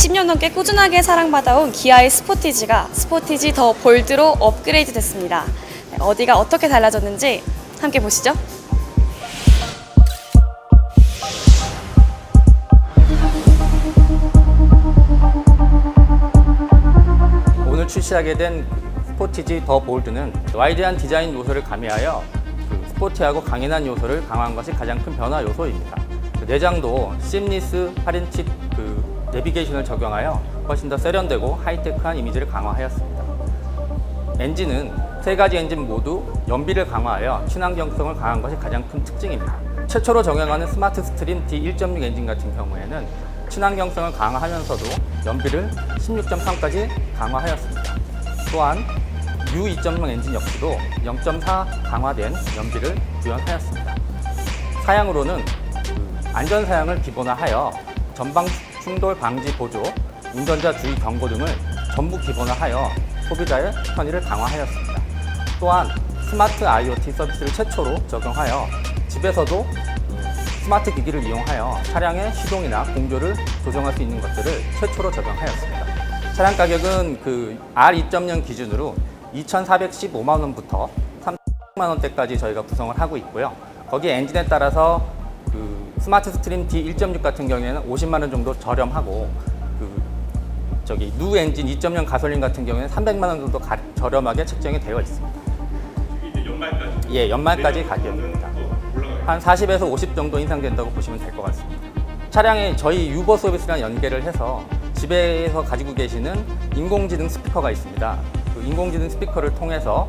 20년 넘게 꾸준하게 사랑받아온 기아의 스포티지가 스포티지 더 볼드로 업그레이드 됐습니다. 어디가 어떻게 달라졌는지 함께 보시죠. 오늘 출시하게 된 스포티지 더 볼드는 와이드한 디자인 요소를 가미하여 스포티하고 강인한 요소를 강화한 것이 가장 큰 변화 요소입니다. 내장도 심리스 8인치 내비게이션을 적용하여 훨씬 더 세련되고 하이테크한 이미지를 강화하였습니다. 엔진은 세 가지 엔진 모두 연비를 강화하여 친환경성을 강화한 것이 가장 큰 특징입니다. 최초로 적용하는 스마트 스트림 D1.6 엔진 같은 경우에는 친환경성을 강화하면서도 연비를 16.3까지 강화하였습니다. 또한 U2.0 엔진 역시도 0.4 강화된 연비를 구현하였습니다. 사양으로는 안전사양을 기본화하여 전방 충돌 방지 보조, 운전자 주의 경고 등을 전부 기본화하여 소비자의 편의를 강화하였습니다. 또한 스마트 IoT 서비스를 최초로 적용하여 집에서도 스마트 기기를 이용하여 차량의 시동이나 공조를 조정할 수 있는 것들을 최초로 적용하였습니다. 차량 가격은 R2.0 기준으로 2,415만 원부터 300만 원대까지 저희가 구성을 하고 있고요. 거기에 엔진에 따라서 스마트 스트림 D1.6 같은 경우에는 50만 원 정도 저렴하고 누 엔진 2.0 가솔린 같은 경우에는 300만 원 정도 저렴하게 책정이 되어 있습니다. 이제 연말까지? 예, 연말까지 가격입니다. 한 40에서 50 정도 인상된다고 보시면 될 것 같습니다. 차량에 저희 유버 서비스랑 연계를 해서 집에서 가지고 계시는 인공지능 스피커가 있습니다. 그 인공지능 스피커를 통해서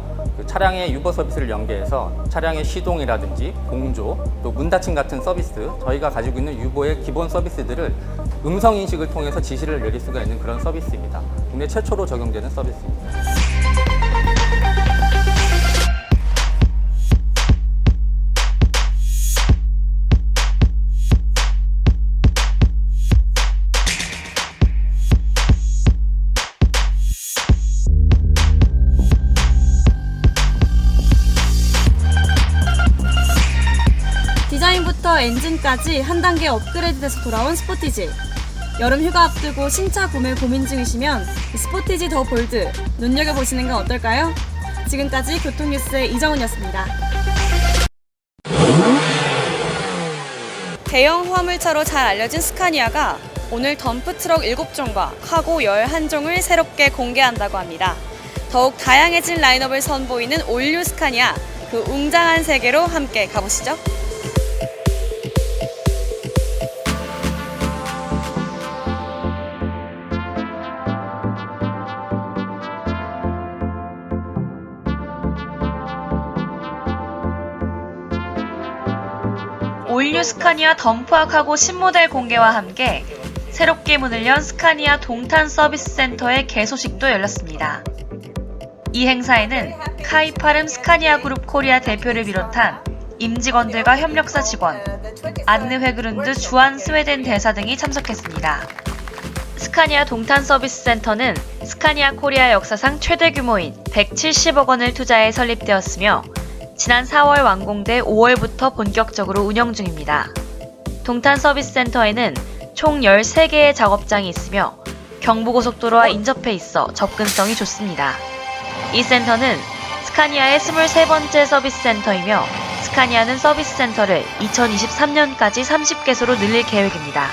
차량의 유버 서비스를 연계해서 차량의 시동이라든지 공조, 또 문 닫힘 같은 서비스, 저희가 가지고 있는 유보의 기본 서비스들을 음성 인식을 통해서 지시를 내릴 수가 있는 그런 서비스입니다. 국내 최초로 적용되는 서비스입니다. 디자인부터 엔진까지 한 단계 업그레이드돼서 돌아온 스포티지. 여름 휴가 앞두고 신차 구매 고민 중이시면 스포티지 더 볼드 눈여겨보시는 건 어떨까요? 지금까지 교통뉴스의 이정은이었습니다. 대형 화물차로 잘 알려진 스카니아가 오늘 덤프트럭 7종과 카고 11종을 새롭게 공개한다고 합니다. 더욱 다양해진 라인업을 선보이는 올뉴 스카니아, 그 웅장한 세계로 함께 가보시죠. 올뉴 스카니아 덤프와 카고 신모델 공개와 함께 새롭게 문을 연 스카니아 동탄 서비스 센터의 개소식도 열렸습니다. 이 행사에는 카이파름 스카니아 그룹 코리아 대표를 비롯한 임직원들과 협력사 직원, 안느 회그룬드 주한 스웨덴 대사 등이 참석했습니다. 스카니아 동탄 서비스 센터는 스카니아 코리아 역사상 최대 규모인 170억 원을 투자해 설립되었으며 지난 4월 완공돼 5월부터 본격적으로 운영 중입니다. 동탄 서비스 센터에는 총 13개의 작업장이 있으며 경부고속도로와 인접해 있어 접근성이 좋습니다. 이 센터는 스카니아의 23번째 서비스 센터이며 스카니아는 서비스 센터를 2023년까지 30개소로 늘릴 계획입니다.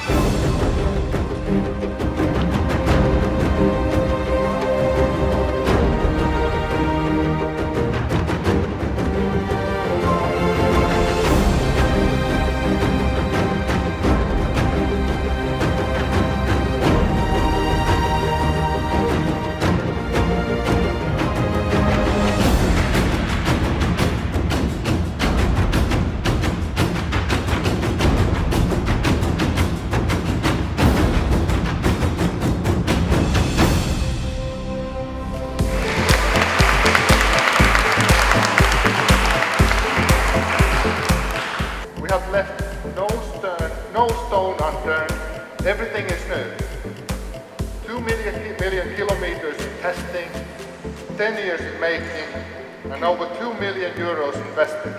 have left no stone unturned. Everything is new. 2 million kilometers in testing, 10 years in making, and over 2 million euros invested.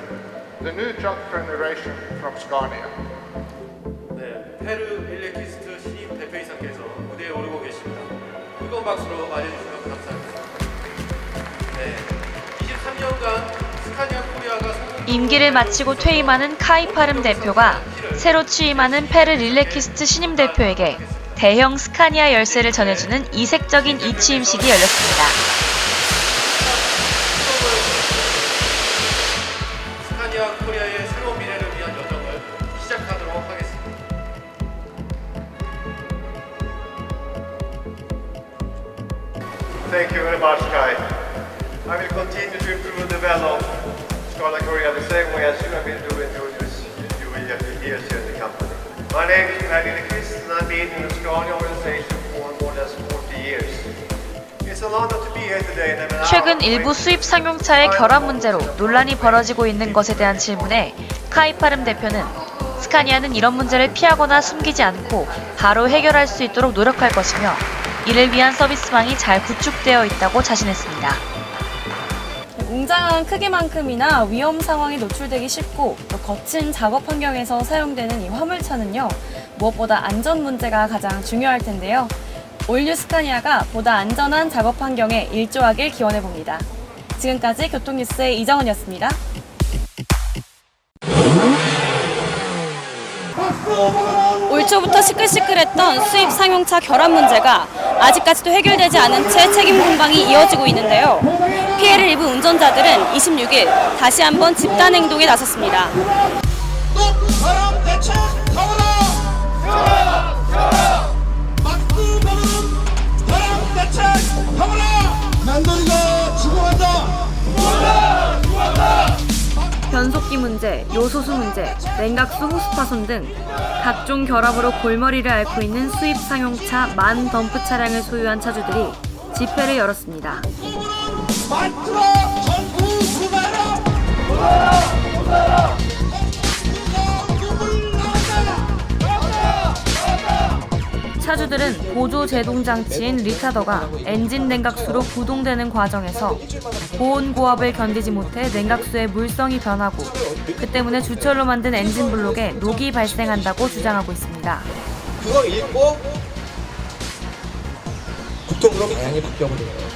The new truck generation from Scania. 네, 페루 일렉키스트 신임 대표이사께서 무대에 오르고 뜨거운 박수로 맞이해주시면 감사하겠습니다. 네, 23년간 스카니아 코리아가 임기를 마치고 퇴임하는 카이파름 대표가 새로 취임하는 페르 릴레키스트 신임 대표에게 대형 스카니아 열쇠를 전해주는 이색적인 이취임식이 열렸습니다. 스카니아 코리아의 새로운 미래를 위한 여정을 시작하도록 하겠습니다. Thank you very much, Kai. I will continue to improve and develop Scala Korea the same way as you have been doing during your years here in the company. My name is Per Lillekvist and I've been in the Scania organization for more than 40 years. It's an honor to be here today and have an 최근 일부 수입 상용차의 결함 문제로 논란이 벌어지고 있는 것에 대한 질문에 카이파름 대표는 스카니아는 이런 문제를 피하거나 숨기지 않고 바로 해결할 수 있도록 노력할 것이며 이를 위한 서비스망이 잘 구축되어 있다고 자신했습니다. 웅장한 크기만큼이나 위험 상황에 노출되기 쉽고 또 거친 작업 환경에서 사용되는 이 화물차는요, 무엇보다 안전 문제가 가장 중요할 텐데요. 올뉴 스카니아가 보다 안전한 작업 환경에 일조하길 기원해 봅니다. 지금까지 교통뉴스의 이정은이었습니다. 올 초부터 시끌시끌했던 수입 상용차 결함 문제가 아직까지도 해결되지 않은 채 책임 공방이 이어지고 있는데요. 피해를 입은 운전자들은 26일 다시 한번 집단 행동에 나섰습니다. 바람 대책 하거라! 막두 먹은 바람 대책 하거라! 만돌이가 죽어간다! 변속기 문제, 요소수 문제, 냉각수 호스 파손 등 각종 결함으로 골머리를 앓고 있는 수입 상용차 만 덤프 차량을 소유한 차주들이 집회를 열었습니다. 말들어 전부 수발라! 차주들은 보조 제동 장치인 리타더가 엔진 냉각수로 구동되는 과정에서 고온 고압을 견디지 못해 냉각수의 물성이 변하고 그 때문에 주철로 만든 엔진 블록에 녹이 발생한다고 주장하고 있습니다. 그걸 읽고 국토부로 방향이 바뀌어버린 거예요.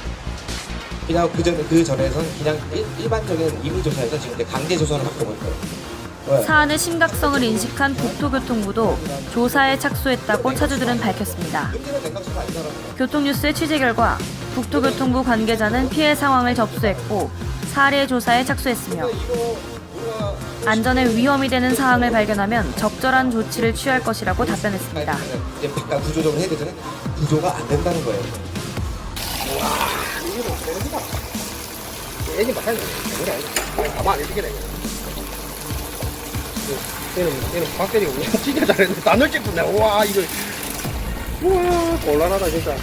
그냥 그 전에선 그냥 일반적인 이불조사에서 지금 이제 강제조사를 바꿔버린 거예요. 사안의 심각성을 인식한 국토교통부도 조사에 착수했다고 차주들은 밝혔습니다. 교통뉴스의 취재 결과 국토교통부 관계자는 피해 상황을 접수했고 사례 조사에 착수했으며 안전에 위험이 되는 사항을 발견하면 적절한 조치를 취할 것이라고 답변했습니다. 이제 약간 구조적으로 해야 되잖아요. 구조가 안 된다는 거예요. 와, 이게 뭐 되는구나. 애기 막아야 돼. 그래. 가만 안 있게 얘는 박대리가 진짜 잘했는데 단을 찍었네. 와, 이거. 우와, 곤란하다, 진짜.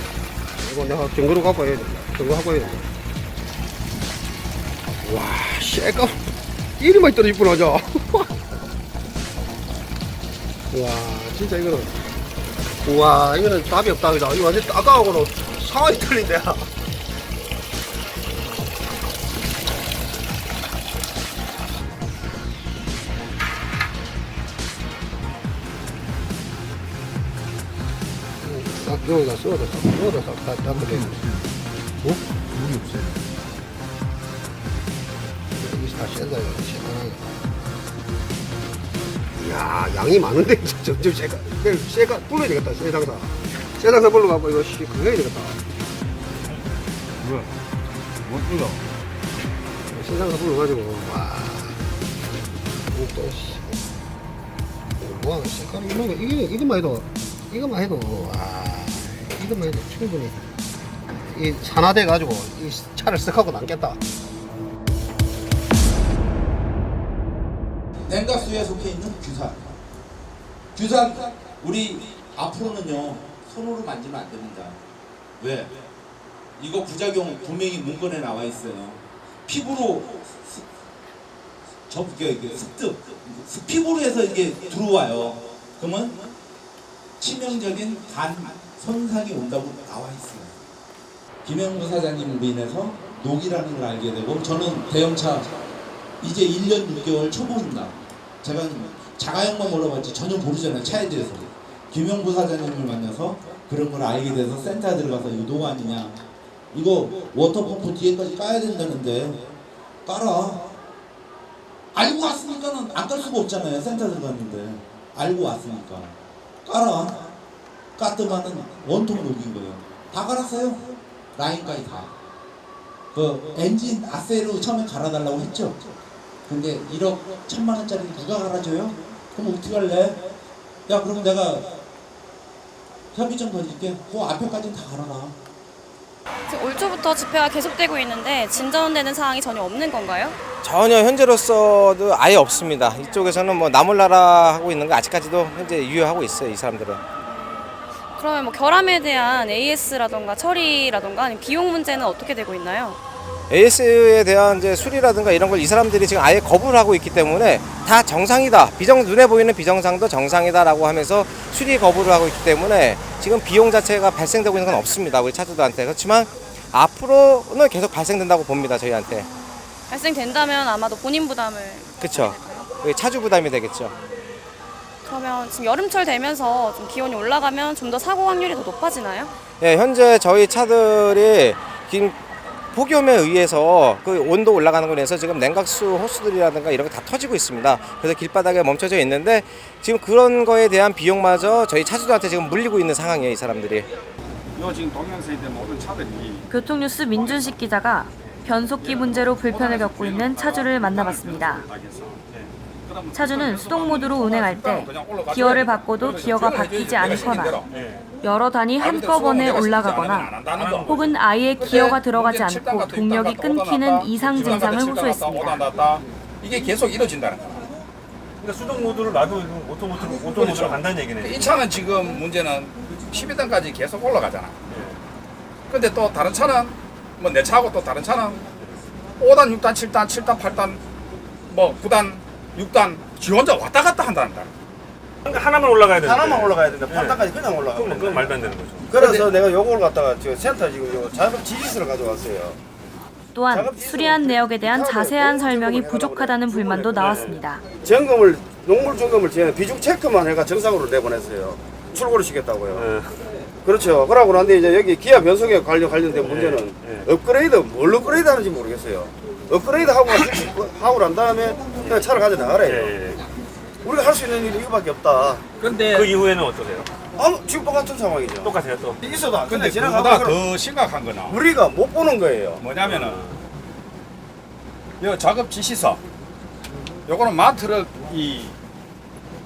이거 내가 증거로 갖고 와야 돼. 증거 갖고 와야 돼. 와, 쎄까. 이리만 있더니 이쁘나죠? 와, 진짜 이거는. 우와, 이거는 답이 없다, 그죠? 이거 완전 아까하고는 상황이 틀린데. 여기다 쏘아서 다 담그게. 어? 물이 없어요. 여기 다 샌다, 이거. 시원하게. 이야, 양이 많은데, 점점 쇠가 불러야 되겠다, 쇠장사. 쇠장사 불러가고, 이거, 그거 해야 되겠다. 뭐야? 못 불러? 쇠장사 불러가지고, 와. 또, 뭐, 색깔이 이런 거, 이것만 해도, 와. 이것만 해도 충분히 이 산화돼 가지고 이 차를 쓱 하고 남겠다. 냉각수에 속해 있는 규산 우리 앞으로는요 손으로 만지면 안 됩니다. 왜? 이거 부작용 분명히 문건에 나와 있어요. 피부로 습득 피부로 해서 이게 들어와요. 그러면 치명적인 간 손상이 온다고 나와 있어요. 김영부 사장님으로 인해서 녹이라는 걸 알게 되고 저는 대형차 이제 1년 6개월 초보입니다. 제가 자가용만 몰라봤지 전혀 모르잖아요. 차에 대해서. 김영부 사장님을 만나서 그런 걸 알게 돼서 센터에 들어가서 이거 노 아니냐, 이거 워터펌프 뒤에까지 까야 된다는데 깔아. 알고 왔으니까는 안 깔 수가 없잖아요. 센터 들어갔는데 알고 왔으니까 깔아. 깠더만은 원통 녹인 거예요. 다 갈았어요. 라인까지 다. 그 엔진 아세로 처음에 갈아달라고 했죠. 근데 1억 1,000만 원짜리 누가 갈아줘요? 그럼 어떻게 할래? 야, 그럼 내가 협의점 던질게. 그 앞에까지는 다 갈아라. 지금 올 초부터 집회가 계속되고 있는데 진전되는 사항이 전혀 없는 건가요? 전혀 현재로서도 아예 없습니다. 이쪽에서는 뭐 나몰라라 하고 있는 거 아직까지도 현재 유효하고 있어요, 이 사람들은. 그러면 뭐 결함에 대한 AS라던가 처리라던가 아니면 비용 문제는 어떻게 되고 있나요? AS에 대한 이제 수리라든가 이런 걸 이 사람들이 지금 아예 거부를 하고 있기 때문에 다 정상이다. 눈에 보이는 비정상도 정상이다라고 하면서 수리 거부를 하고 있기 때문에 지금 비용 자체가 발생되고 있는 건 없습니다. 우리 차주들한테. 그렇지만 앞으로는 계속 발생된다고 봅니다. 저희한테. 발생된다면 아마도 본인 부담을. 그렇죠. 차주 부담이 되겠죠. 그러면 지금 여름철 되면서 좀 기온이 올라가면 좀 더 사고 확률이 더 높아지나요? 예, 현재 저희 차들이 지금 폭염에 의해서 그 온도 올라가는 걸로 해서 지금 냉각수 호스들이라든가 이런 거 다 터지고 있습니다. 그래서 길바닥에 멈춰져 있는데 지금 그런 거에 대한 비용마저 저희 차주들한테 지금 물리고 있는 상황이에요, 이 사람들이. 이 지금 동영상에 있는 모든 차들이 교통뉴스 민준식 기자가 변속기 문제로 불편을 겪고 있는 차주를 만나봤습니다. 차주는 수동 모드로 운행할 때 기어를 바꿔도 기어가 바뀌지 않거나 여러 단이 한꺼번에 올라가거나 혹은 아예 기어가 들어가지 않고 동력이 끊기는 이상 증상을 호소했습니다. 이게 계속 이루어진다는 거야. 그러니까 수동 모드를 놔도 오토모드로 간다는 얘기네. 이 차는 지금 문제는 12단까지 계속 올라가잖아. 근데 또 다른 차는 뭐 내 차하고 또 다른 차는 5단, 6단, 7단, 7단, 8단, 뭐 9단, 6단 지 혼자 왔다 갔다 한다는다. 하나만 올라가야 되는데. 하나만 올라가야 되는데 8단까지 그냥 올라가. 그건 말도 안 되는 거죠. 그래서 내가 요걸 갖다가 지금 센터 지금 요 작업 지시서를 가져왔어요. 또한 수리한 내역에 대한 자세한 설명이 부족하다는 불만도 나왔습니다. 점검을 농물 점검을 비중 체크만 해가 정상으로 내보냈어요. 출고를 시켰다고요. 그렇죠. 그러고 난데 이제 여기 기아 변속에 관련된 문제는 업그레이드 뭘 업그레이드 하는지 모르겠어요. 업그레이드 하고 난 다음에 그냥 차를 가져 나가래요. 우리가 할 수 있는 일이 이거밖에 없다. 근데 그 이후에는 어떠세요? 지금 똑같은 상황이죠. 똑같아요 또. 있어도 안 근데 그냥 그보다 지나가고 더 심각한 거는 우리가 못 보는 거예요. 뭐냐면은 요 작업 지시서 요거는 마트를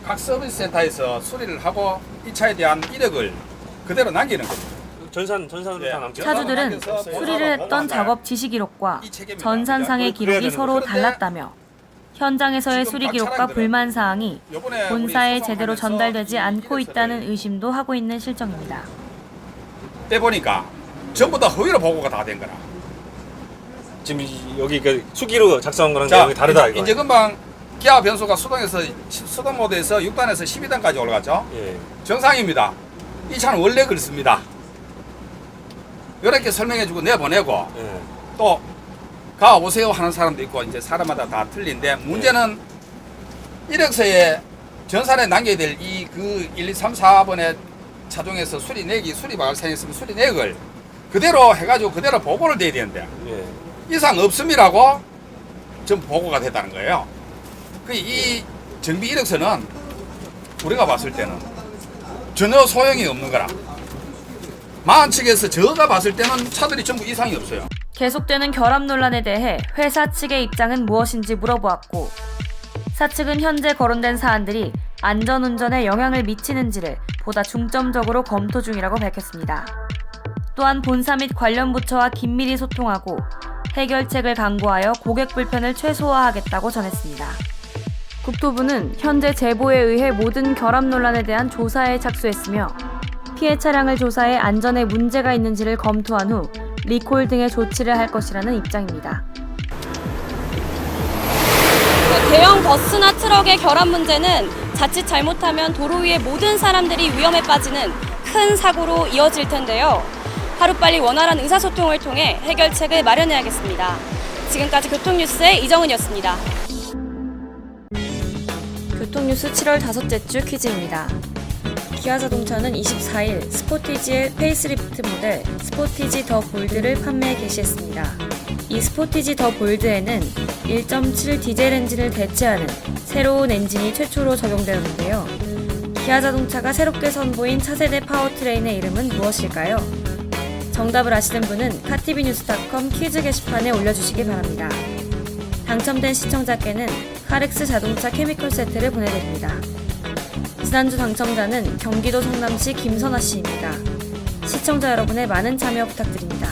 각 서비스 센터에서 수리를 하고 이 차에 대한 이력을 그대로 남기는 겁니다. 전산으로 다 남죠. 차주들은 수리를 했던 작업 지시 기록과 전산상의 기록이 서로 달랐다며 현장에서의 수리 기록과 불만 사항이 본사에 제대로 전달되지 않고 있다는 의심도 하고 있는 실정입니다. 때 보니까 전부 다 허위로 보고가 다 된 거라. 지금 여기 그 수기로 작성한 거랑 자, 내용이 다르다 이거. 이제 금방 기아 변소가 수동 모드에서 6단에서 12단까지 올라갔죠. 예. 정상입니다. 이 차는 원래 그렇습니다. 이렇게 설명해주고 내보내고 예. 또 가보세요 하는 사람도 있고 이제 사람마다 다 틀린데 문제는 이력서에 전산에 남겨야 될 이 그 1, 2, 3, 4번의 차종에서 수리 발생했으면 수리 내역을 그대로 해가지고 그대로 보고를 돼야 되는데 예. 이상 없음이라고 전부 보고가 됐다는 거예요. 이 정비 이력서는 우리가 봤을 때는 전혀 소용이 없는 거라. 마한 측에서 저가 봤을 때는 차들이 전부 이상이 없어요. 계속되는 결함 논란에 대해 회사 측의 입장은 무엇인지 물어보았고 사측은 현재 거론된 사안들이 안전운전에 영향을 미치는지를 보다 중점적으로 검토 중이라고 밝혔습니다. 또한 본사 및 관련 부처와 긴밀히 소통하고 해결책을 강구하여 고객 불편을 최소화하겠다고 전했습니다. 국토부는 현재 제보에 의해 모든 결함 논란에 대한 조사에 착수했으며 피해 차량을 조사해 안전에 문제가 있는지를 검토한 후 리콜 등의 조치를 할 것이라는 입장입니다. 대형 버스나 트럭의 결함 문제는 자칫 잘못하면 도로 위의 모든 사람들이 위험에 빠지는 큰 사고로 이어질 텐데요. 하루빨리 원활한 의사소통을 통해 해결책을 마련해야겠습니다. 지금까지 교통뉴스의 이정은이었습니다. 교통뉴스 7월 5째 주 퀴즈입니다. 기아자동차는 24일 스포티지의 페이스리프트 모델 스포티지 더 볼드를 판매에 개시했습니다. 이 스포티지 더 볼드에는 1.7 디젤 엔진을 대체하는 새로운 엔진이 최초로 적용되었는데요. 기아자동차가 새롭게 선보인 차세대 파워트레인의 이름은 무엇일까요? 정답을 아시는 분은 카티비뉴스.com 퀴즈 게시판에 올려주시기 바랍니다. 당첨된 시청자께는 카렉스 자동차 케미컬 세트를 보내드립니다. 지난주 당첨자는 경기도 성남시 김선아 씨입니다. 시청자 여러분의 많은 참여 부탁드립니다.